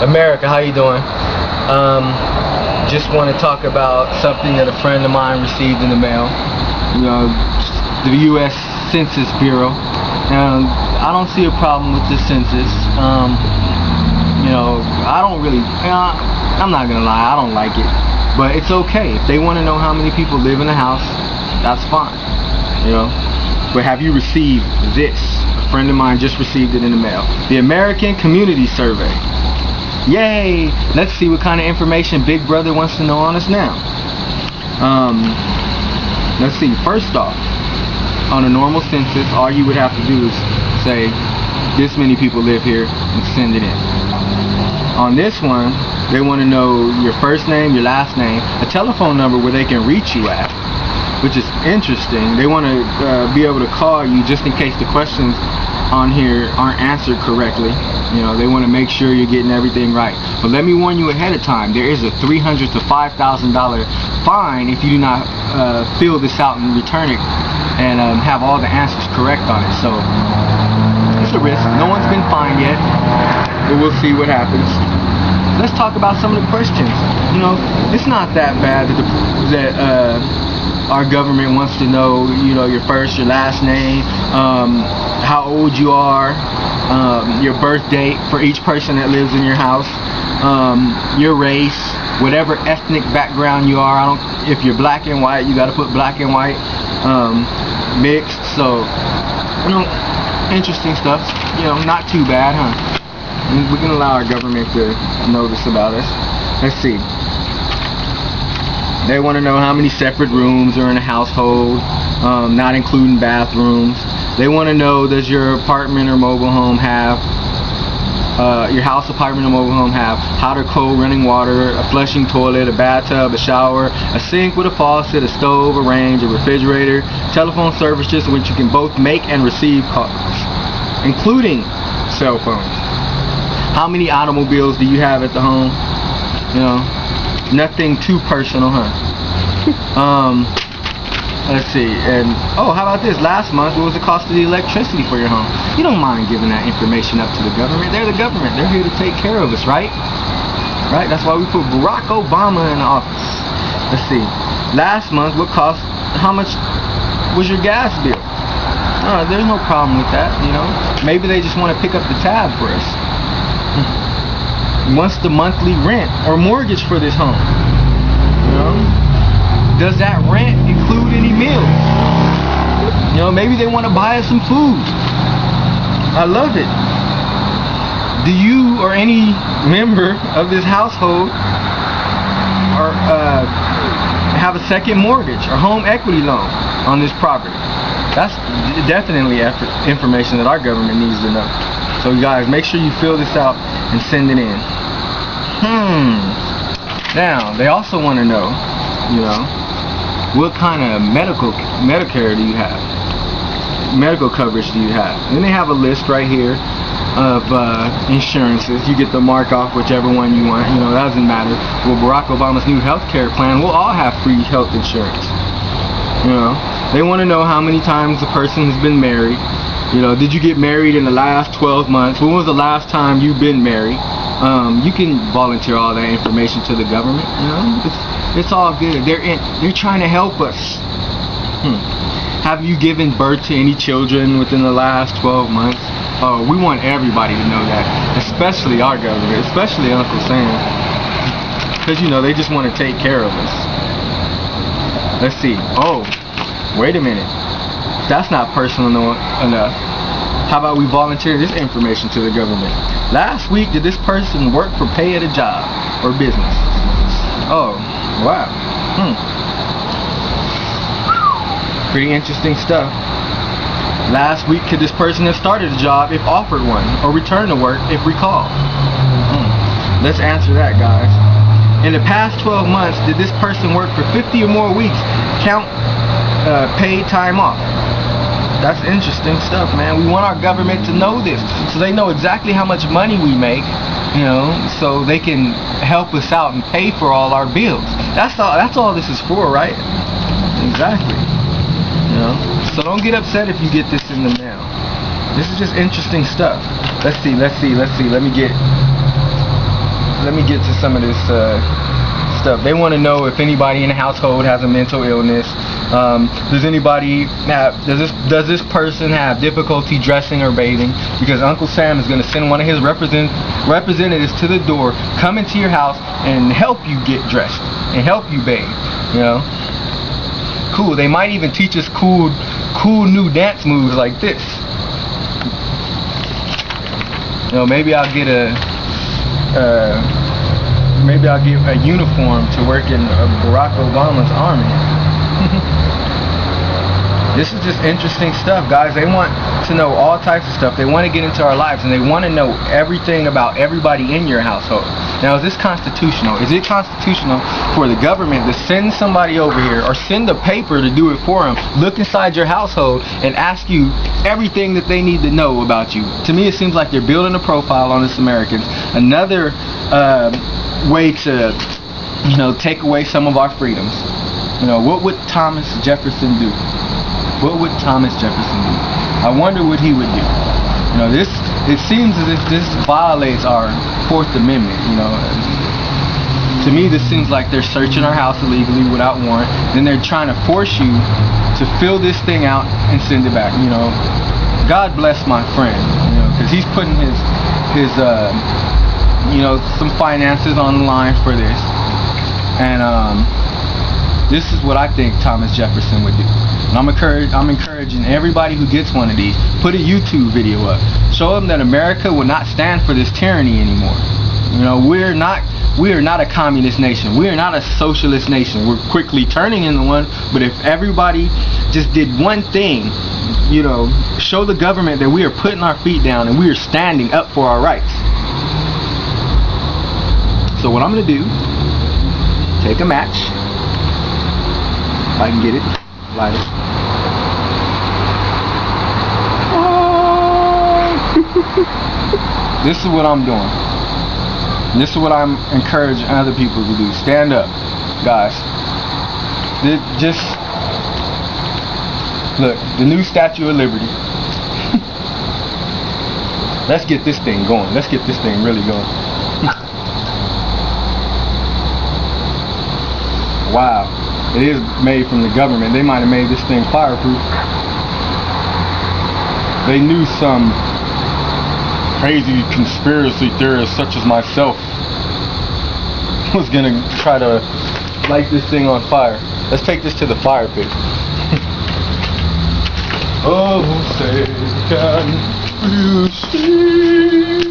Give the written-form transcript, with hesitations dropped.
America, how you doing? Just want to talk about something that a friend of mine received in the mail. The US Census Bureau. I don't see a problem with the census. I don't really, I'm not gonna lie, I don't like it. But it's okay. If they want to know how many people live in the house, that's fine. But have you received this? A friend of mine just received it in the mail. The American Community Survey. Yay! Let's see what kind of information Big Brother wants to know on us now. Let's see. First off, on a normal census, all you would have to do is say, this many people live here, and send it in. On this one, they want to know your first name, your last name, a telephone number where they can reach you at, which is interesting. They want to be able to call you just in case the questions on here aren't answered correctly. They want to make sure you're getting everything right. But let me warn you ahead of time, there is a $300 to $5,000 fine if you do not fill this out and return it and have all the answers correct on it. So it's a risk. No one's been fined yet, but we'll see what happens. Let's talk about some of the questions. It's not that bad that our government wants to know, your first, your last name, how old you are, your birth date for each person that lives in your house, your race, whatever ethnic background you are. If you're black and white, you got to put black and white, mixed. So, interesting stuff. Not too bad, huh? We can allow our government to know this about us. Let's see. They want to know how many separate rooms are in a household, not including bathrooms. They want to know, does your apartment or mobile home have, your house, apartment, or mobile home have hot or cold running water, a flushing toilet, a bathtub, a shower, a sink with a faucet, a stove, a range, a refrigerator, telephone services in which you can both make and receive calls, including cell phones. How many automobiles do you have at the home? Nothing too personal, huh? Let's see. And how about this? Last month, what was the cost of the electricity for your home? You don't mind giving that information up to the government. They're the government. They're here to take care of us, right? Right? That's why we put Barack Obama in office. Let's see. Last month, how much was your gas bill? There's no problem with that, Maybe they just want to pick up the tab for us. What's the monthly rent or mortgage for this home? Does that rent include any meals? Maybe they want to buy us some food. I love it. Do you or any member of this household have a second mortgage or home equity loan on this property? That's definitely information that our government needs to know. So you guys, make sure you fill this out and send it in. Now, they also want to know, what kind of Medicare do you have? Medical coverage do you have? And then they have a list right here of insurances. You get to mark off whichever one you want. It doesn't matter. Well, Barack Obama's new health care plan, we'll all have free health insurance. They want to know how many times a person has been married. Did you get married in the last 12 months? When was the last time you've been married? You can volunteer all that information to the government. It's all good. They're trying to help us. Have you given birth to any children within the last 12 months? We want everybody to know that, especially our government, especially Uncle Sam, because they just want to take care of us. Let's see. Wait a minute. That's not personal enough. How about we volunteer this information to the government? Last week, did this person work for pay at a job or business? Oh, wow. Pretty interesting stuff. Last week, could this person have started a job if offered one, or returned to work if recalled? Let's answer that, guys. In the past 12 months, did this person work for 50 or more weeks? Count paid time off. That's interesting stuff, man. We want our government to know this, so they know exactly how much money we make, so they can help us out and pay for all our bills. That's all this is for, right? Exactly. So don't get upset if you get this in the mail. This is just interesting stuff. Let's see. Let me get let me get to some of this stuff. They want to know if anybody in the household has a mental illness. Does this person have difficulty dressing or bathing? Because Uncle Sam is going to send one of his representatives to the door, come into your house and help you get dressed and help you bathe. You know, cool. They might even teach us cool new dance moves like this. You know, maybe I'll get a uniform to work in Barack Obama's army. This is just interesting stuff, guys. They want to know all types of stuff. They want to get into our lives, and they want to know everything about everybody in your household. Now, is this constitutional? Is it constitutional for the government to send somebody over here or send a paper to do it for them, look inside your household, and ask you everything that they need to know about you? To me, it seems like they're building a profile on us Americans. Another way to, you know, take away some of our freedoms. You know, what would Thomas Jefferson do? What would Thomas Jefferson do? I wonder what he would do. You know, it seems as if this violates our 4th Amendment, you know. To me, this seems like they're searching our house illegally without warrant. Then they're trying to force you to fill this thing out and send it back, you know. God bless my friend, you know, because he's putting his you know, some finances on the line for this. And this is what I think Thomas Jefferson would do. And I'm encouraging everybody who gets one of these, put a YouTube video up. Show them that America will not stand for this tyranny anymore. You know, we are not a communist nation. We are not a socialist nation. We're quickly turning into one, but if everybody just did one thing, you know, show the government that we are putting our feet down and we are standing up for our rights. So what I'm going to do, take a match, if I can get it, light it. This is what I'm doing. This is what I'm encouraging other people to do. Stand up, guys. Just look, the new Statue of Liberty. Let's get this thing going. Let's get this thing really going. Wow, it is made from the government. They might have made this thing fireproof. They knew some crazy conspiracy theorists such as myself was gonna try to light this thing on fire. Let's take this to the fire pit. Oh, say can you see?